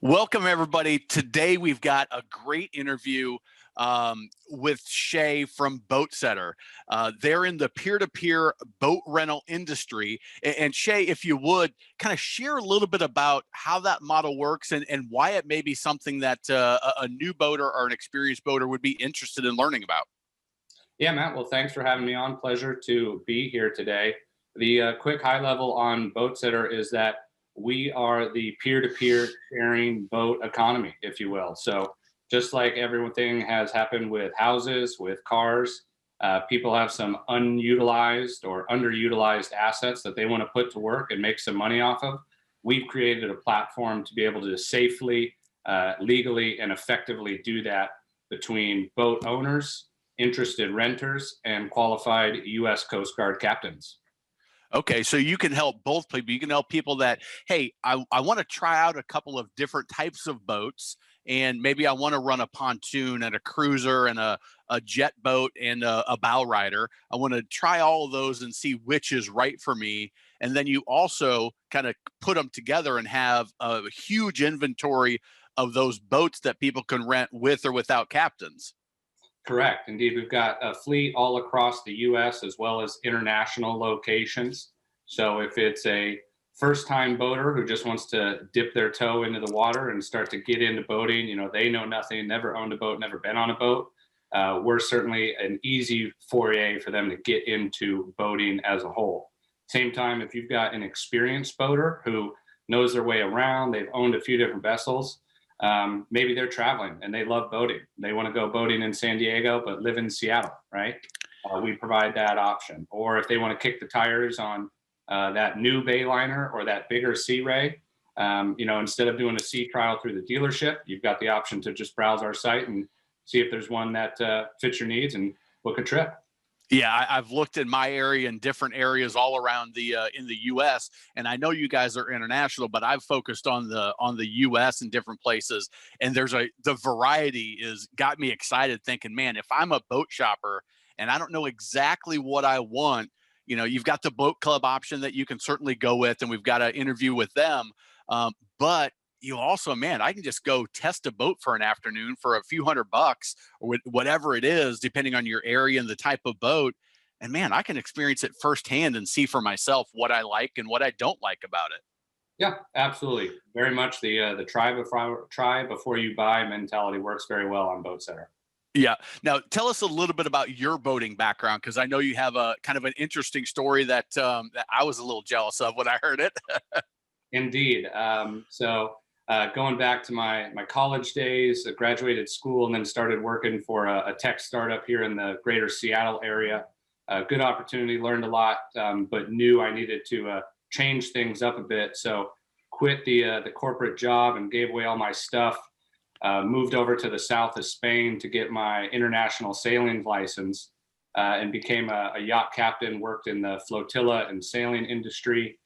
Welcome, everybody. Today, we've got a great interview with Shay from Boat Setter. They're in the peer-to-peer boat rental industry. And Shay, if you would, kind of share a little bit about how that model works and why it may be something that a new boater or an experienced boater would be interested in learning about. Yeah, Matt. Well, thanks for having me on. Pleasure to be here today. The quick high level on Boat Sitter is that we are the peer-to-peer sharing boat economy, if you will. So just like everything has happened with houses, with cars, people have some unutilized or underutilized assets that they want to put to work and make some money off of. We've created a platform to be able to safely, legally, and effectively do that between boat owners, interested renters, and qualified U.S. Coast Guard captains. Okay, so you can help both people. You can help people that, hey, I want to try out a couple of different types of boats, and maybe I want to run a pontoon and a cruiser and a jet boat and a bow rider. I want to try all of those and see which is right for me. And then you also kind of put them together and have a huge inventory of those boats that people can rent with or without captains. Correct. Indeed, we've got a fleet all across the U.S. as well as international locations. So if it's a first time boater who just wants to dip their toe into the water and start to get into boating, they know nothing, never owned a boat, never been on a boat. We're certainly an easy foray for them to get into boating as a whole. Same time, if you've got an experienced boater who knows their way around, they've owned a few different vessels. Maybe they're traveling and they love boating. They want to go boating in San Diego, but live in Seattle, right? We provide that option. Or if they want to kick the tires on that new Bayliner or that bigger Sea Ray, instead of doing a sea trial through the dealership, you've got the option to just browse our site and see if there's one that fits your needs and book a trip. Yeah, I've looked in my area and different areas all around the in the U.S. and I know you guys are international, but I've focused on the U.S. and different places. And the variety is got me excited, thinking, man, if I'm a boat shopper and I don't know exactly what I want, you've got the boat club option that you can certainly go with, and we've got an interview with them. But you also, man, I can just go test a boat for an afternoon for a few $100 or whatever it is, depending on your area and the type of boat. And man, I can experience it firsthand and see for myself what I like and what I don't like about it. Yeah, absolutely. Very much the try before you buy mentality works very well on Boat Center. Yeah. Now, tell us a little bit about your boating background, because I know you have a kind of an interesting story that I was a little jealous of when I heard it. Indeed. Going back to my college days, I graduated school and then started working for a tech startup here in the greater Seattle area. Good opportunity, learned a lot, but knew I needed to change things up a bit. So quit the corporate job and gave away all my stuff. Moved over to the south of Spain to get my international sailing license and became a yacht captain, worked in the flotilla and sailing industry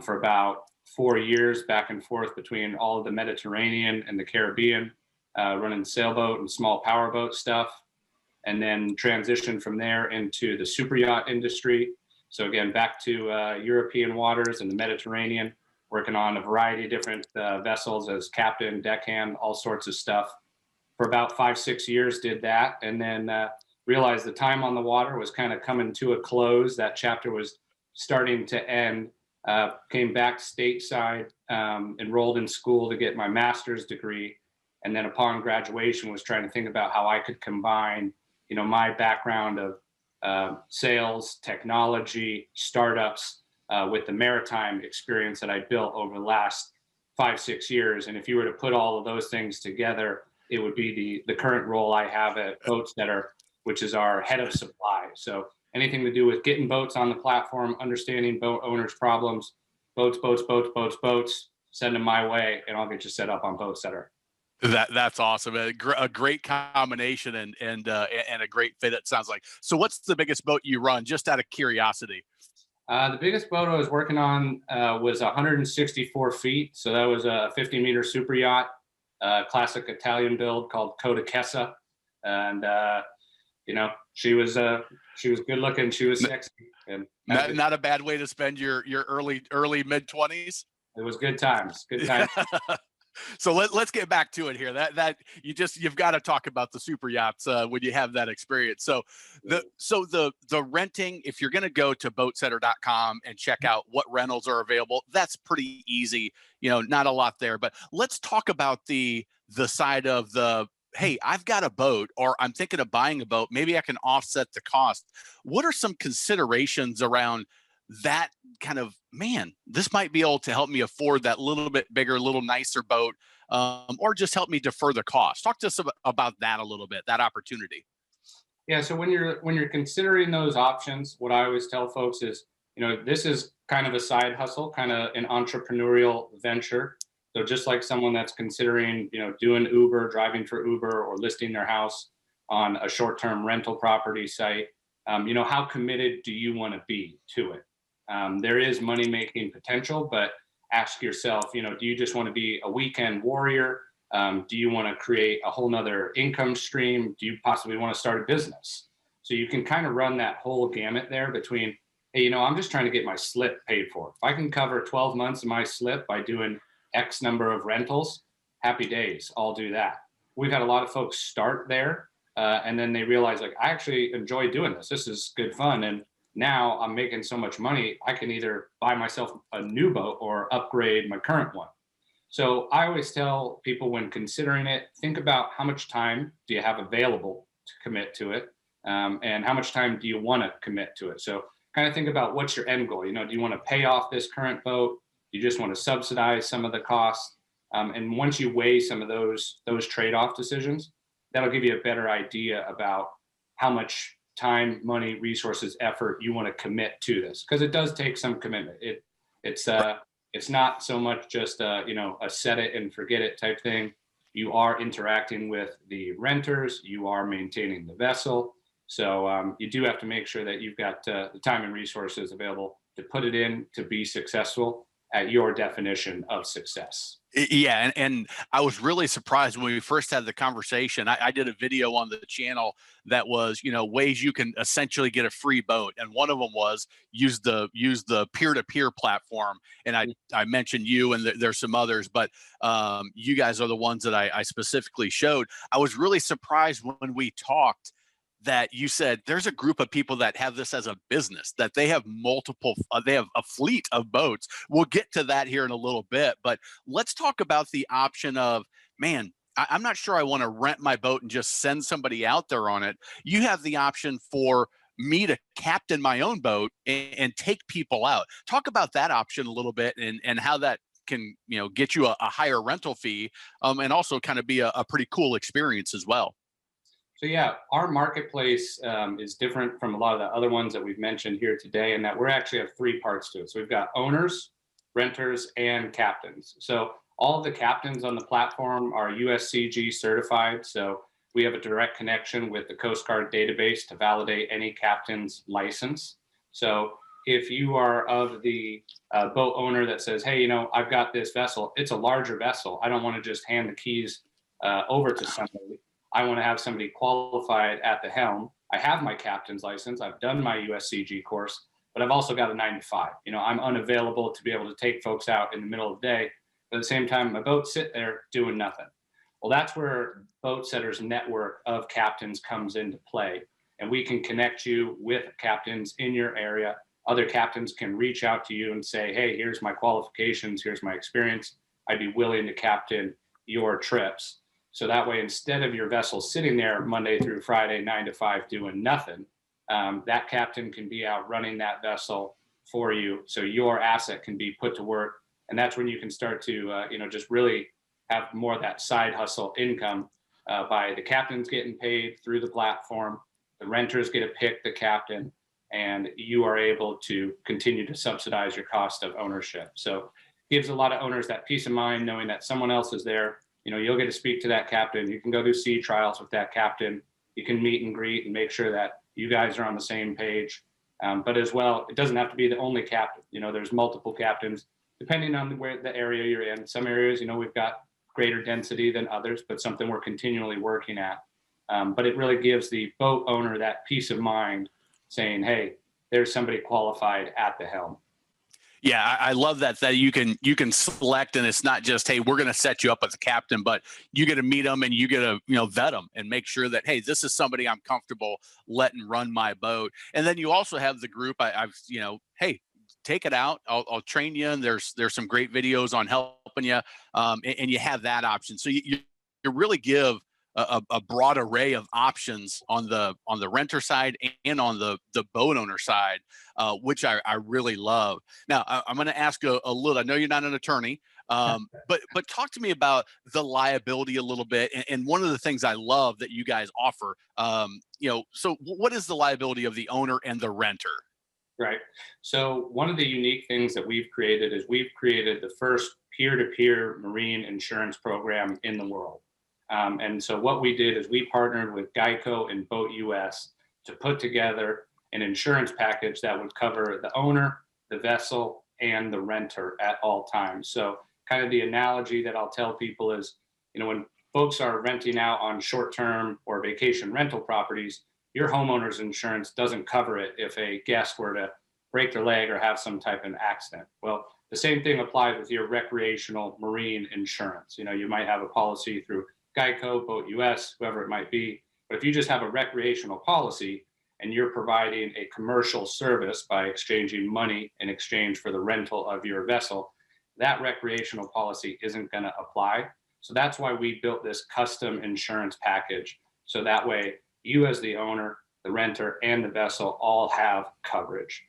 for about 4 years, back and forth between all of the Mediterranean and the Caribbean, running sailboat and small powerboat stuff, and then transitioned from there into the super yacht industry. So again, back to European waters and the Mediterranean, working on a variety of different vessels as captain, deckhand, all sorts of stuff. For about 5, 6 years, did that, and then realized the time on the water was kind of coming to a close. That chapter was starting to end. Came back stateside, enrolled in school to get my master's degree, and then upon graduation was trying to think about how I could combine, my background of sales, technology, startups with the maritime experience that I built over the last 5, 6 years. And if you were to put all of those things together, it would be the current role I have at Boat Setter, which is our head of supply. So anything to do with getting boats on the platform, understanding boat owners' problems, boats, send them my way, and I'll get you set up on Boat Setter. That's awesome. A great combination and a great fit, it sounds like. So what's the biggest boat you run, just out of curiosity? The biggest boat I was working on was 164 feet. So that was a 50-meter super yacht, classic Italian build called Codicessa. And, she was good looking. She was sexy. And Not a bad way to spend your early mid 20s. it was good times. Good times. So let's get back to it here. That you've got to talk about the super yachts when you have that experience. So the renting, if you're going to go to boatsetter.com and check out what rentals are available, that's pretty easy. Not a lot there. But let's talk about the side of the, hey, I've got a boat, or I'm thinking of buying a boat. Maybe I can offset the cost. What are some considerations around that kind of, man, this might be able to help me afford that little bit bigger, little nicer boat, or just help me defer the cost? Talk to us about that a little bit, that opportunity. Yeah. So when you're considering those options, what I always tell folks is, this is kind of a side hustle, kind of an entrepreneurial venture. So just like someone that's considering, doing Uber, driving for Uber, or listing their house on a short-term rental property site, how committed do you want to be to it? There is money-making potential, but ask yourself, do you just want to be a weekend warrior? Do you want to create a whole nother income stream? Do you possibly want to start a business? So you can kind of run that whole gamut there between, hey, I'm just trying to get my slip paid for. If I can cover 12 months of my slip by doing X number of rentals, happy days, I'll do that. We've had a lot of folks start there, and then they realize, like, I actually enjoy doing this. This is good fun. And now I'm making so much money, I can either buy myself a new boat or upgrade my current one. So I always tell people when considering it, think about how much time do you have available to commit to it, and how much time do you want to commit to it. So kind of think about what's your end goal. Do you want to pay off this current boat? Do you just want to subsidize some of the costs? And once you weigh some of those trade-off decisions, that'll give you a better idea about how much time, money, resources, effort you want to commit to this, because it does take some commitment. It's not so much just a set it and forget it type thing. You are interacting with the renters, you are maintaining the vessel. So you do have to make sure that you've got the time and resources available to put it in to be successful at your definition of success. Yeah, and I was really surprised when we first had the conversation. I did a video on the channel that was, ways you can essentially get a free boat, and one of them was use the peer-to-peer platform. And I mentioned you, and there's some others, but you guys are the ones that I specifically showed. I was really surprised when we talked that you said there's a group of people that have this as a business, that they have they have a fleet of boats. We'll get to that here in a little bit, but let's talk about the option of, man, I'm not sure I want to rent my boat and just send somebody out there on it. You have the option for me to captain my own boat and take people out. Talk about that option a little bit, and how that can, get you a higher rental fee, and also kind of be a pretty cool experience as well. So yeah, our marketplace is different from a lot of the other ones that we've mentioned here today, in that we actually have three parts to it. So we've got owners, renters, and captains. So all of the captains on the platform are USCG certified. So we have a direct connection with the Coast Guard database to validate any captain's license. So if you are of the boat owner that says, hey, I've got this vessel, it's a larger vessel, I don't want to just hand the keys over to somebody. I want to have somebody qualified at the helm. I have my captain's license. I've done my USCG course, but I've also got a 9 to 5. I'm unavailable to be able to take folks out in the middle of the day. But at the same time, my boat sit there doing nothing. Well, that's where Boat Setter's network of captains comes into play. And we can connect you with captains in your area. Other captains can reach out to you and say, hey, here's my qualifications, here's my experience. I'd be willing to captain your trips. So that way, instead of your vessel sitting there Monday through Friday, 9 to 5, doing nothing, that captain can be out running that vessel for you. So your asset can be put to work. And that's when you can start to, just really have more of that side hustle income by the captains getting paid through the platform. The renters get to pick the captain, and you are able to continue to subsidize your cost of ownership. So it gives a lot of owners that peace of mind knowing that someone else is there. You'll get to speak to that captain. You can go do sea trials with that captain. You can meet and greet and make sure that you guys are on the same page. But as well, it doesn't have to be the only captain. There's multiple captains depending on where the area you're in. Some areas, we've got greater density than others, but something we're continually working at. But it really gives the boat owner that peace of mind saying, hey, there's somebody qualified at the helm. Yeah, I love that you can select, and it's not just, hey, we're going to set you up as a captain, but you get to meet them and you get to vet them and make sure that, hey, this is somebody I'm comfortable letting run my boat. And then you also have the group. I've hey, take it out. I'll train you, and there's some great videos on helping you, and you have that option. So you really give a broad array of options on the renter side and on the boat owner side, which I really love. Now I'm going to ask a little. I know you're not an attorney, but talk to me about the liability a little bit. And one of the things I love that you guys offer, so what is the liability of the owner and the renter? Right. So one of the unique things that we've created is we've created the first peer-to-peer marine insurance program in the world. And so what we did is we partnered with Geico and Boat US to put together an insurance package that would cover the owner, the vessel, and the renter at all times. So kind of the analogy that I'll tell people is, when folks are renting out on short-term or vacation rental properties, your homeowner's insurance doesn't cover it if a guest were to break their leg or have some type of accident. Well, the same thing applies with your recreational marine insurance. You might have a policy through Geico, Boat US, whoever it might be. But if you just have a recreational policy and you're providing a commercial service by exchanging money in exchange for the rental of your vessel, that recreational policy isn't going to apply. So that's why we built this custom insurance package. So that way, you as the owner, the renter, and the vessel all have coverage.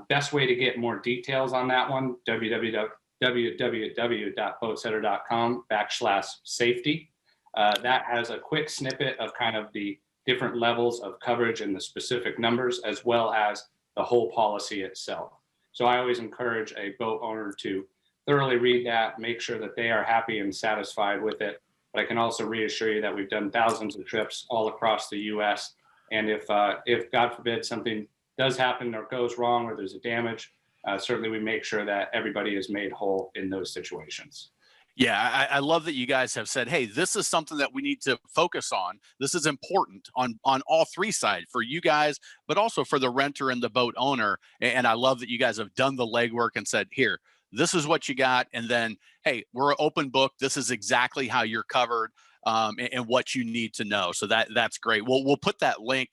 Best way to get more details on that one, www.boatsetter.com/safety. That has a quick snippet of kind of the different levels of coverage and the specific numbers, as well as the whole policy itself. So I always encourage a boat owner to thoroughly read that, make sure that they are happy and satisfied with it. But I can also reassure you that we've done thousands of trips all across the U.S. And if God forbid something does happen or goes wrong or there's a damage, certainly we make sure that everybody is made whole in those situations. Yeah, I love that you guys have said, hey, this is something that we need to focus on. This is important on all three sides for you guys, but also for the renter and the boat owner. And I love that you guys have done the legwork and said, here, this is what you got. And then, hey, we're an open book. This is exactly how you're covered, and what you need to know. So that's great. We'll put that link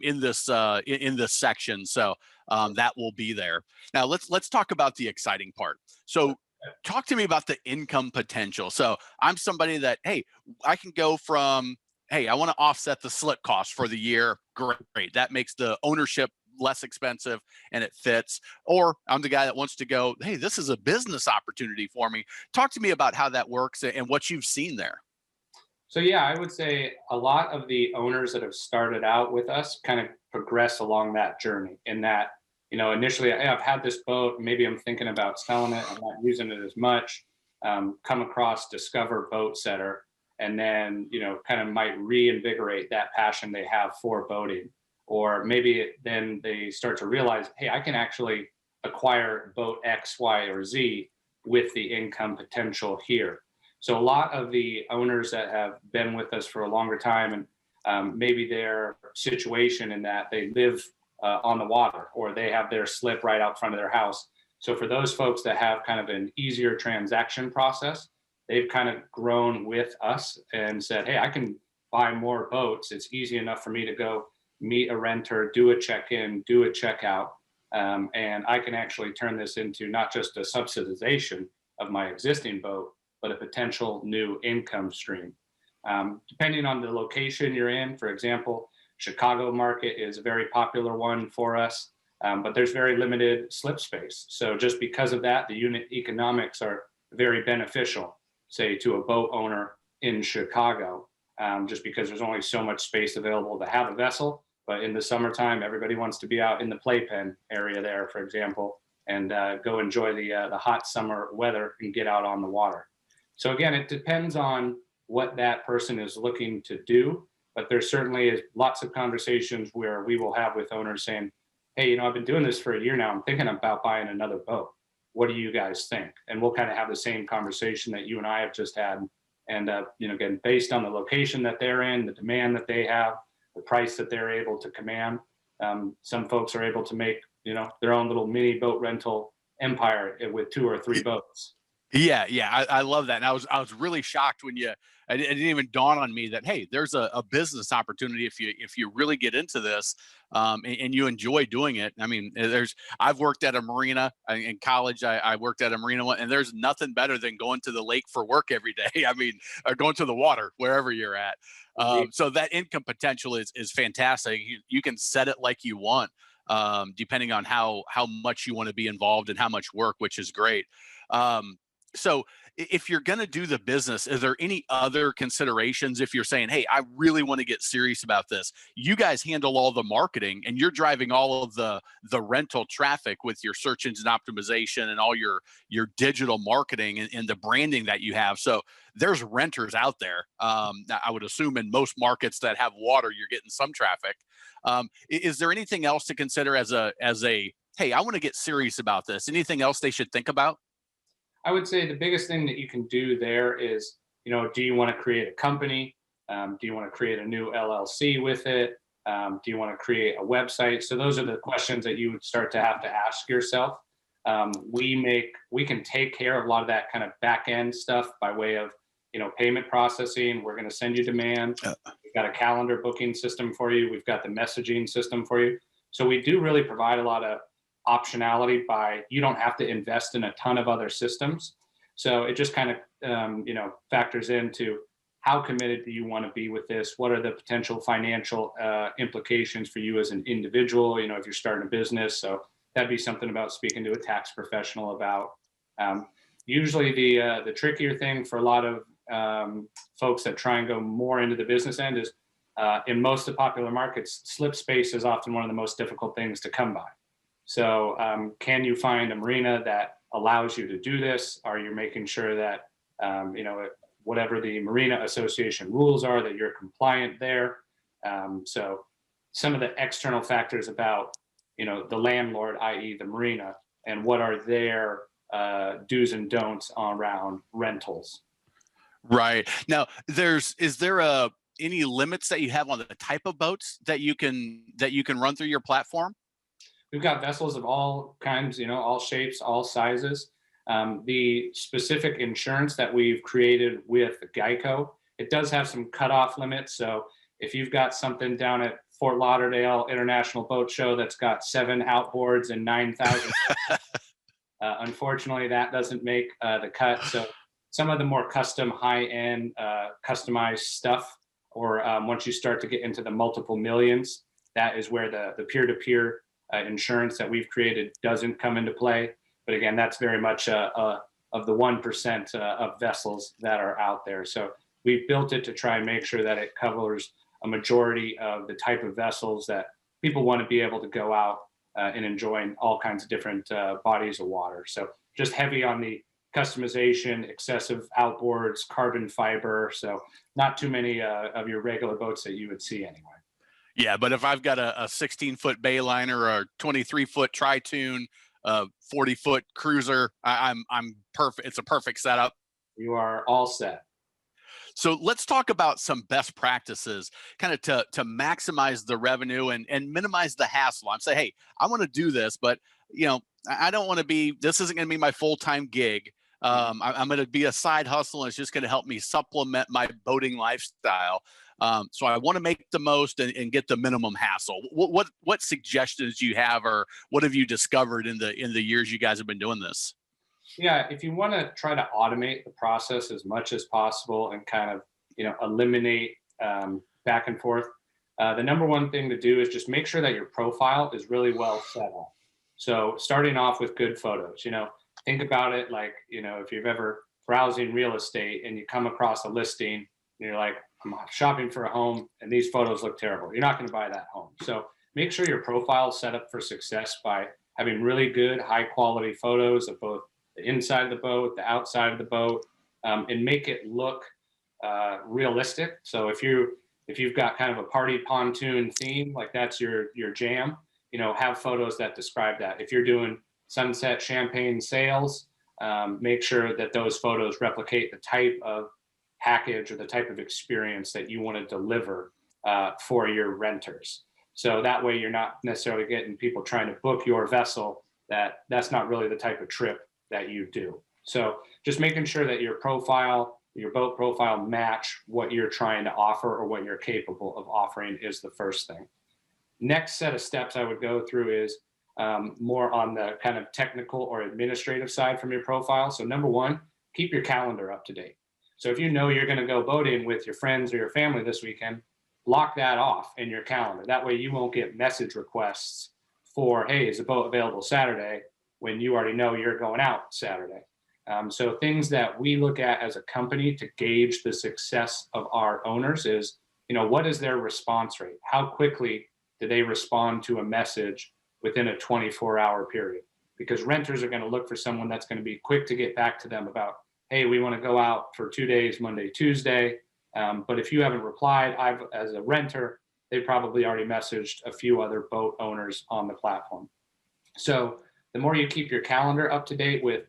in this section. So that will be there. Now let's talk about the exciting part. So talk to me about the income potential. So I'm somebody that, hey, I can go from, hey, I want to offset the slip cost for the year. Great. That makes the ownership less expensive and it fits. Or I'm the guy that wants to go, hey, this is a business opportunity for me. Talk to me about how that works and what you've seen there. So yeah, I would say a lot of the owners that have started out with us kind of progress along that journey in that, initially I've had this boat, maybe I'm thinking about selling it, I'm not using it as much, come across Discover Boat Setter, and then, kind of might reinvigorate that passion they have for boating. Or maybe then they start to realize, hey, I can actually acquire boat X, Y, or Z with the income potential here. So a lot of the owners that have been with us for a longer time, and maybe their situation in that they live on the water or they have their slip right out front of their house. So for those folks that have kind of an easier transaction process, they've kind of grown with us and said, hey, I can buy more boats. It's easy enough for me to go meet a renter, do a check-in, do a checkout, and I can actually turn this into not just a subsidization of my existing boat, but a potential new income stream. Depending on the location you're in, for example, Chicago market is a very popular one for us, but there's very limited slip space. So just because of that, the unit economics are very beneficial, say to a boat owner in Chicago, just because there's only so much space available to have a vessel. But in the summertime, everybody wants to be out in the playpen area there, for example, and go enjoy the hot summer weather and get out on the water. So again, it depends on what that person is looking to do, but there certainly is lots of conversations where we will have with owners saying, hey, I've been doing this for a year now. I'm thinking about buying another boat. What do you guys think? And we'll kind of have the same conversation that you and I have just had. And, again, based on the location that they're in, the demand that they have, the price that they're able to command, some folks are able to make, their own little mini boat rental empire with 2 or 3 boats. Yeah, yeah, I love that. And I was really shocked when it didn't even dawn on me that hey, there's a business opportunity if you really get into this, and you enjoy doing it. I mean, I've worked at a marina in college. I worked at a marina, and there's nothing better than going to the lake for work every day. I mean, or going to the water wherever you're at. So that income potential is fantastic. You can set it like you want, depending on how much you want to be involved and how much work, which is great. So if you're going to do the business, is there any other considerations if you're saying, hey, I really want to get serious about this? You guys handle all the marketing and you're driving all of the rental traffic with your search engine optimization and all your digital marketing and the branding that you have. So there's renters out there. I would assume in most markets that have water, you're getting some traffic. Is there anything else to consider as a hey, I want to get serious about this? Anything else they should think about? I would say the biggest thing that you can do there is, do you want to create a company? Do you want to create a new LLC with it? Do you want to create a website? So those are the questions that you would start to have to ask yourself. We can take care of a lot of that kind of back end stuff by way of, payment processing. We're going to send you demand. We've got a calendar booking system for you. We've got the messaging system for you. So we do really provide a lot of optionality by you don't have to invest in a ton of other systems. So it just kind of factors into how committed do you want to be with this? What are the potential financial implications for you as an individual? If you're starting a business, so that'd be something about speaking to a tax professional about. Usually the trickier thing for a lot of folks that try and go more into the business end is in most of the popular markets, slip space is often one of the most difficult things to come by. So can you find a marina that allows you to do this? Are you making sure that, whatever the Marina Association rules are, that you're compliant there? So some of the external factors about, the landlord, i.e. the marina, and what are their do's and don'ts around rentals. Right. Now, is there any limits that you have on the type of boats that you can run through your platform? We've got vessels of all kinds, all shapes, all sizes. The specific insurance that we've created with Geico, it does have some cutoff limits. So if you've got something down at Fort Lauderdale International Boat Show that's got 7 outboards and 9,000, unfortunately, that doesn't make the cut. So some of the more custom, high-end, customized stuff, or once you start to get into the multiple millions, that is where the peer-to-peer insurance that we've created doesn't come into play. But again, that's very much of the 1% of vessels that are out there. So we've built it to try and make sure that it covers a majority of the type of vessels that people want to be able to go out and enjoy all kinds of different bodies of water. So just heavy on the customization, excessive outboards, carbon fiber. So not too many of your regular boats that you would see anyway. Yeah, but if I've got a 16-foot bayliner or a 23-foot Tritoon, 40-foot cruiser, I'm perfect. It's a perfect setup. You are all set. So let's talk about some best practices, kind of to maximize the revenue and minimize the hassle. I'm saying, hey, I want to do this, but I don't want to be. This isn't going to be my full-time gig. I'm going to be a side hustle, and it's just going to help me supplement my boating lifestyle. So I want to make the most and get the minimum hassle. What suggestions do you have, or what have you discovered in the years you guys have been doing this? Yeah, if you want to try to automate the process as much as possible and kind of eliminate back and forth, the number one thing to do is just make sure that your profile is really well set up. So starting off with good photos. Think about it like if you've ever browsing real estate and you come across a listing and you're like, I'm shopping for a home and these photos look terrible. You're not going to buy that home. So make sure your profile is set up for success by having really good, high quality photos of both the inside of the boat, the outside of the boat, and make it look realistic. So if you've got kind of a party pontoon theme, like that's your jam, have photos that describe that. If you're doing sunset champagne sails, make sure that those photos replicate the type of package or the type of experience that you want to deliver for your renters. So that way you're not necessarily getting people trying to book your vessel that's not really the type of trip that you do. So just making sure that your profile, your boat profile match what you're trying to offer or what you're capable of offering is the first thing. Next set of steps I would go through is more on the kind of technical or administrative side from your profile. So number one, keep your calendar up to date. So if you know you're going to go boating with your friends or your family this weekend, block that off in your calendar. That way you won't get message requests for, hey, is a boat available Saturday, when you already know you're going out Saturday. So things that we look at as a company to gauge the success of our owners is, what is their response rate? How quickly do they respond to a message within a 24-hour period? Because renters are going to look for someone that's going to be quick to get back to them about, hey, we want to go out for 2 days, Monday, Tuesday. But if you haven't replied, as a renter, they probably already messaged a few other boat owners on the platform. So the more you keep your calendar up to date with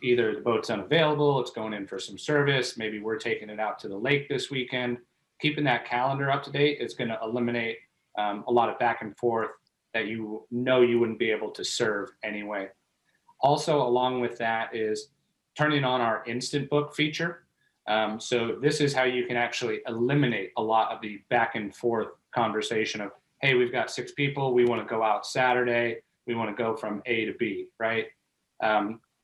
either the boat's unavailable, it's going in for some service, maybe we're taking it out to the lake this weekend, keeping that calendar up to date is going to eliminate a lot of back and forth that you wouldn't be able to serve anyway. Also, along with that is turning on our instant book feature. So this is how you can actually eliminate a lot of the back and forth conversation of, hey, we've got 6 people, we want to go out Saturday, we want to go from A to B, right?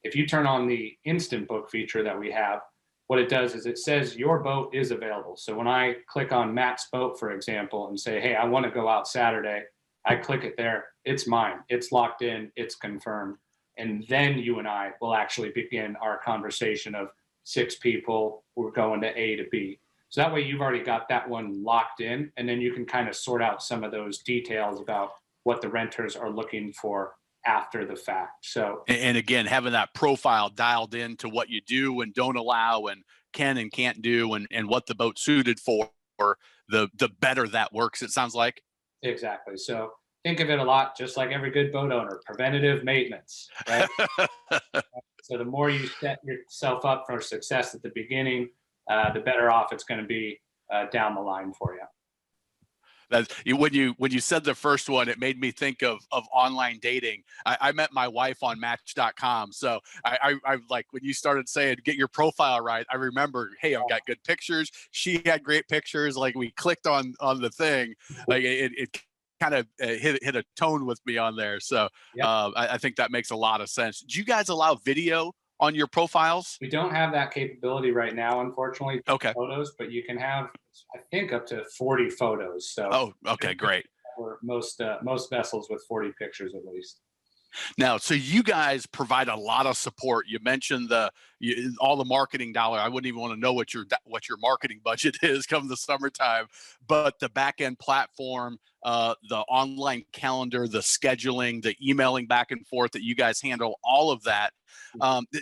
If you turn on the instant book feature that we have, what it does is it says your boat is available. So when I click on Matt's boat, for example, and say, hey, I want to go out Saturday, I click it there, it's mine, it's locked in, it's confirmed. And then you and I will actually begin our conversation of 6 people, we're going to A to B. So that way you've already got that one locked in, and then you can kind of sort out some of those details about what the renters are looking for after the fact. So, and again, having that profile dialed in to what you do and don't allow and can and can't do, and what the boat's suited for, the better that works, it sounds like. Exactly. So think of it a lot just like every good boat owner, preventative maintenance, right? So the more you set yourself up for success at the beginning, the better off it's going to be down the line for you. When you said the first one, it made me think of online dating. I met my wife on Match.com, so I like when you started saying get your profile right. I remember, hey, I've got good pictures. She had great pictures. Like we clicked on the thing, like it kind of hit a tone with me on there. So yep. I think that makes a lot of sense. Do you guys allow video on your profiles? We don't have that capability right now, unfortunately. Okay. Photos, but you can have, I think, up to 40 photos. So. Oh, okay, great. For most vessels with 40 pictures at least. Now, so you guys provide a lot of support. You mentioned all the marketing dollar. I wouldn't even want to know what your marketing budget is come the summertime, but the back end platform, the online calendar, the scheduling, the emailing back and forth that you guys handle, all of that.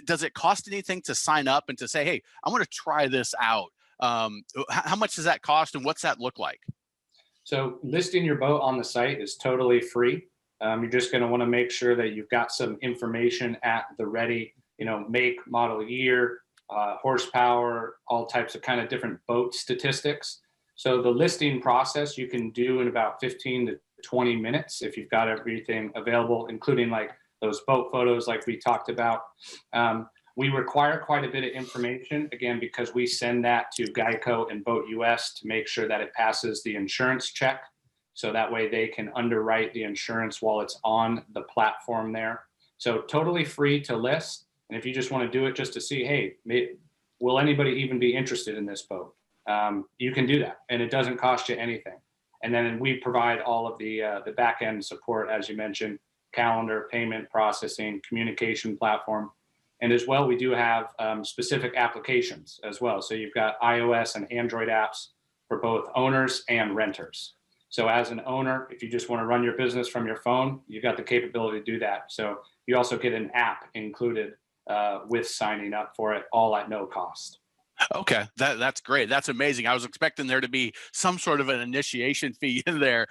Does it cost anything to sign up and to say, hey, I want to try this out? How much does that cost, and what's that look like? So listing your boat on the site is totally free. You're just going to want to make sure that you've got some information at the ready, make, model, year, horsepower, all types of kind of different boat statistics. So the listing process you can do in about 15 to 20 minutes if you've got everything available, including like those boat photos like we talked about. We require quite a bit of information, again, because we send that to Geico and Boat US to make sure that it passes the insurance check. So that way they can underwrite the insurance while it's on the platform there. So totally free to list. And if you just want to do it just to see, hey, will anybody even be interested in this boat? You can do that, and it doesn't cost you anything. And then we provide all of the back end support, as you mentioned, calendar, payment processing, communication platform. And as well, we do have specific applications as well. So you've got iOS and Android apps for both owners and renters. So as an owner, if you just want to run your business from your phone, you've got the capability to do that. So you also get an app included with signing up for it, all at no cost. Okay, that's great. That's amazing. I was expecting there to be some sort of an initiation fee in there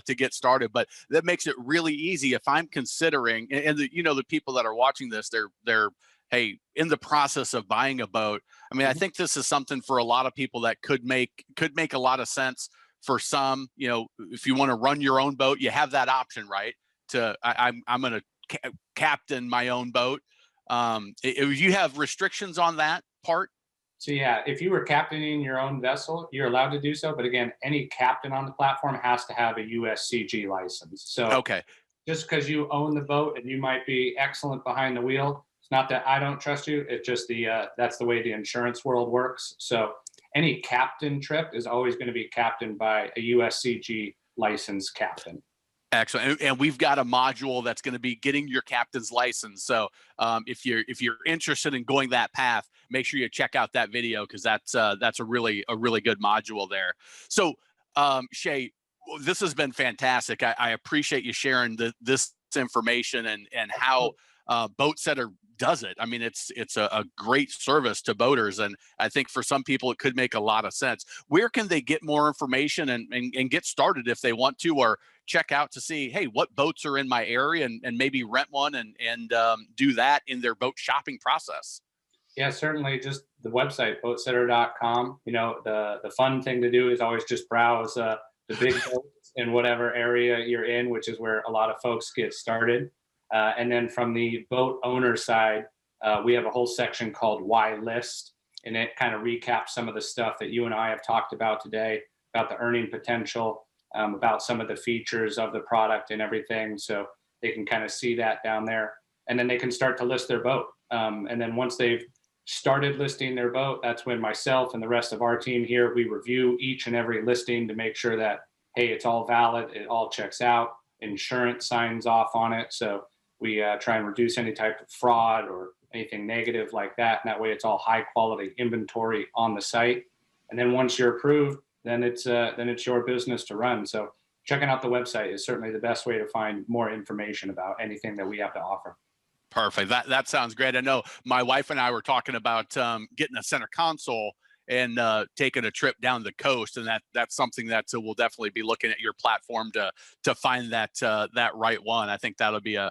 to get started, but that makes it really easy. If I'm considering, and the people that are watching this, they're hey, in the process of buying a boat. I mean, I think this is something for a lot of people that could make a lot of sense. For some, if you want to run your own boat, you have that option, right? I'm going to captain my own boat. You have restrictions on that part? So yeah, if you were captaining your own vessel, you're allowed to do so. But again, any captain on the platform has to have a USCG license. So Okay. just because you own the boat and you might be excellent behind the wheel, it's not that I don't trust you. It's just that's the way the insurance world works. So any captain trip is always going to be captained by a USCG licensed captain. Excellent, and we've got a module that's going to be getting your captain's license. So if you're interested in going that path, make sure you check out that video, because that's a really good module there. So Shay, this has been fantastic. I appreciate you sharing this information and how BoatSetter does it. I mean, it's a great service to boaters, and I think for some people it could make a lot of sense. Where can they get more information and get started if they want to, or check out to see, hey, what boats are in my area, and maybe rent one and do that in their boat shopping process? Yeah, certainly. Just the website, boatsetter.com. You know, the fun thing to do is always just browse the big boats in whatever area you're in, which is where a lot of folks get started. And then from the boat owner side, we have a whole section called Why List, and it kind of recaps some of the stuff that you and I have talked about today, about the earning potential, about some of the features of the product and everything. So they can kind of see that down there, and then they can start to list their boat. And then once they've started listing their boat, that's when myself and the rest of our team here, we review each and every listing to make sure that, hey, it's all valid, it all checks out, insurance signs off on it. So we try and reduce any type of fraud or anything negative like that. And that way it's all high quality inventory on the site. And then once you're approved, then it's your business to run. So checking out the website is certainly the best way to find more information about anything that we have to offer. Perfect. That sounds great. I know my wife and I were talking about getting a center console and taking a trip down the coast, and that's something that we'll definitely be looking at your platform to find that right one. I think that'll be a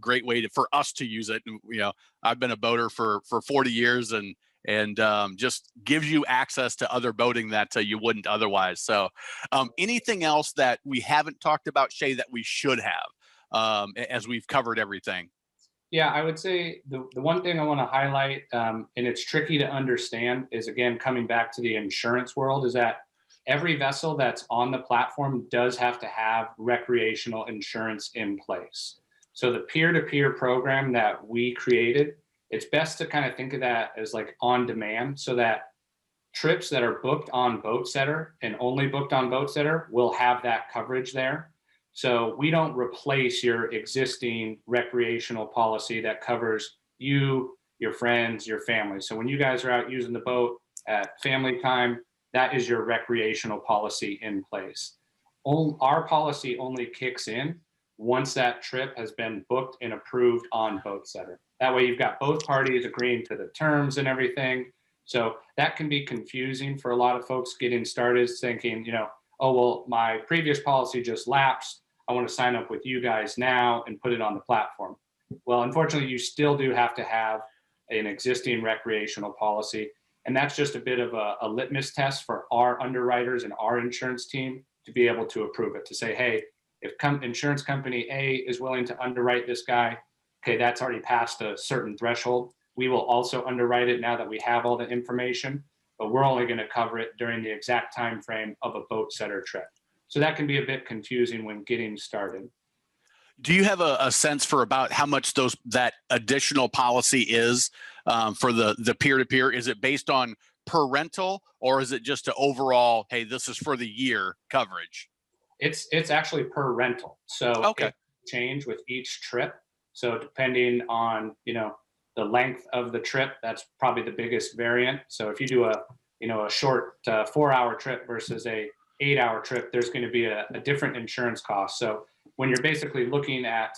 great way for us to use it. And, you know, I've been a boater for 40 years, and just gives you access to other boating that you wouldn't otherwise. So anything else that we haven't talked about, Shay, that we should have as we've covered everything? Yeah, I would say the one thing I want to highlight, and it's tricky to understand, is again, coming back to the insurance world, is that every vessel that's on the platform does have to have recreational insurance in place. So the peer-to-peer program that we created, it's best to kind of think of that as like on demand, so that trips that are booked on BoatSetter and only booked on BoatSetter will have that coverage there. So we don't replace your existing recreational policy that covers you, your friends, your family. So when you guys are out using the boat at family time, that is your recreational policy in place. Our policy only kicks in once that trip has been booked and approved on BoatSetter. That way you've got both parties agreeing to the terms and everything. So that can be confusing for a lot of folks getting started, thinking, you know, oh, well, my previous policy just lapsed. I want to sign up with you guys now and put it on the platform. Well, unfortunately, you still do have to have an existing recreational policy. And that's just a bit of a litmus test for our underwriters and our insurance team to be able to approve it, to say, hey, if insurance company A is willing to underwrite this guy, okay, that's already passed a certain threshold. We will also underwrite it now that we have all the information, but we're only going to cover it during the exact time frame of a BoatSetter trip. So that can be a bit confusing when getting started. Do you have a sense for about how much that additional policy is for the peer-to-peer? Is it based on per rental, or is it just an overall, hey, this is for the year coverage? It's actually per rental. So okay, it change with each trip. So depending on, you know, the length of the trip, that's probably the biggest variant. So if you do a short 4-hour trip versus a 8-hour trip, there's going to be a different insurance cost. So when you're basically looking at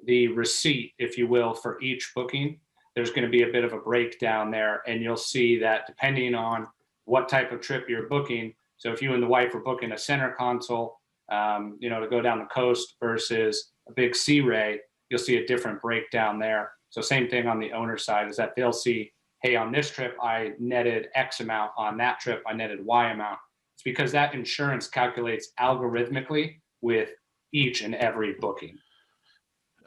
the receipt, if you will, for each booking, there's going to be a bit of a breakdown there. And you'll see that depending on what type of trip you're booking. So if you and the wife are booking a center console, to go down the coast versus a big sea ray, you'll see a different breakdown there. So same thing on the owner side, is that they'll see, hey, on this trip, I netted X amount. On that trip, I netted Y amount. It's because that insurance calculates algorithmically with each and every booking.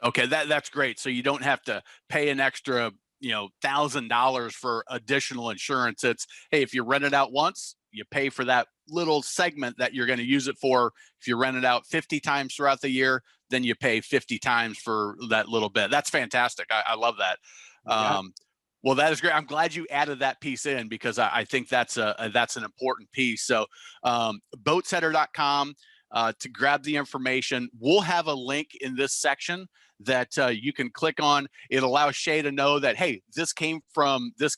Okay, that's great. So you don't have to pay an extra, $1,000 for additional insurance. It's, hey, if you rent it out once, you pay for that little segment that you're going to use it for. If you rent it out 50 times throughout the year, then you pay 50 times for that little bit. That's fantastic. I love that. Yeah. Well, that is great. I'm glad you added that piece in because I think that's an important piece. So, boatsetter.com to grab the information. We'll have a link in this section that you can click on. It allows Shay to know that, hey, this came from this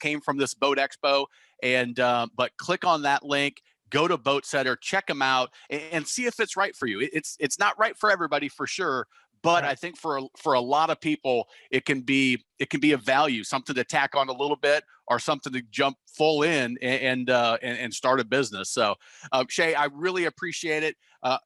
Boat Expo, and but click on that link. Go to Boat Setter, check them out, and see if it's right for you. It's not right for everybody for sure, but Right. I think for a lot of people, it can be a value, something to tack on a little bit, or something to jump full in and start a business. So, Shay, I really appreciate it.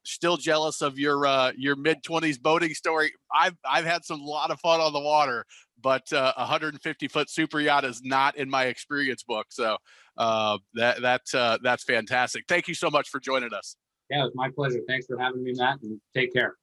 Still jealous of your mid-20s boating story. I've had some lot of fun on the water, but 150-foot super yacht is not in my experience book. So that's fantastic. Thank you so much for joining us. Yeah, it was my pleasure. Thanks for having me, Matt, and take care.